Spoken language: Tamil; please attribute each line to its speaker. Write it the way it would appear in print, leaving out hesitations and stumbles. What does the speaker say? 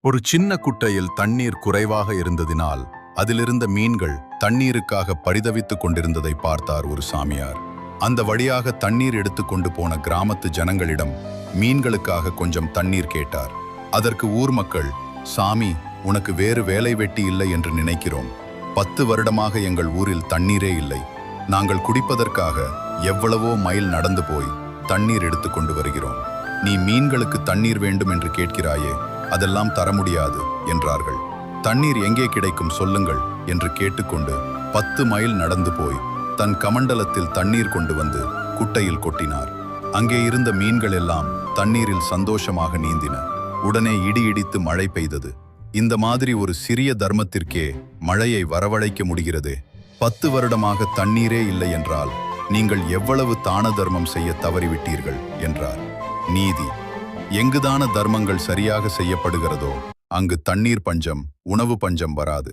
Speaker 1: ஒரு சின்ன குட்டையில் தண்ணீர் குறைவாக இருந்ததினால் அதிலிருந்த மீன்கள் தண்ணீருக்காக பரிதவித்துக் கொண்டிருந்ததை பார்த்தார் ஒரு சாமியார். அந்த வழியாக தண்ணீர் எடுத்துக்கொண்டு போன கிராமத்து ஜனங்களிடம் மீன்களுக்காக கொஞ்சம் தண்ணீர் கேட்டார். அதற்கு ஊர் மக்கள், சாமி, உனக்கு வேறு வேலை வெட்டி இல்லை என்று நினைக்கிறோம். 10 வருடமாக எங்கள் ஊரில் தண்ணீரே இல்லை. நாங்கள் குடிப்பதற்காக எவ்வளவோ மைல் நடந்து போய் தண்ணீர் எடுத்துக்கொண்டு வருகிறோம். நீ மீன்களுக்கு தண்ணீர் வேண்டும் என்று கேட்கிறாயே, அதெல்லாம் தர முடியாது என்றார்கள். தண்ணீர் எங்கே கிடைக்கும் சொல்லுங்கள் என்று கேட்டுக்கொண்டு 10 மைல் நடந்து போய் தன் கமண்டலத்தில் தண்ணீர் கொண்டு வந்து குட்டையில் கொட்டினார். அங்கே இருந்த மீன்கள் எல்லாம் தண்ணீரில் சந்தோஷமாக நீந்தின. உடனே இடி இடித்து மழை பெய்தது. இந்த மாதிரி ஒரு சிறிய தர்மத்திற்கே மழையை வரவழைக்க முடிகிறதே. 10 வருடமாக தண்ணீரே இல்லை என்றால் நீங்கள் எவ்வளவு தான தர்மம் செய்ய தவறிவிட்டீர்கள் என்றார். நீதி. எங்குதான தர்மங்கள் சரியாக செய்யப்படுகிறதோ அங்கு தண்ணீர் பஞ்சம், உணவு பஞ்சம் வராது.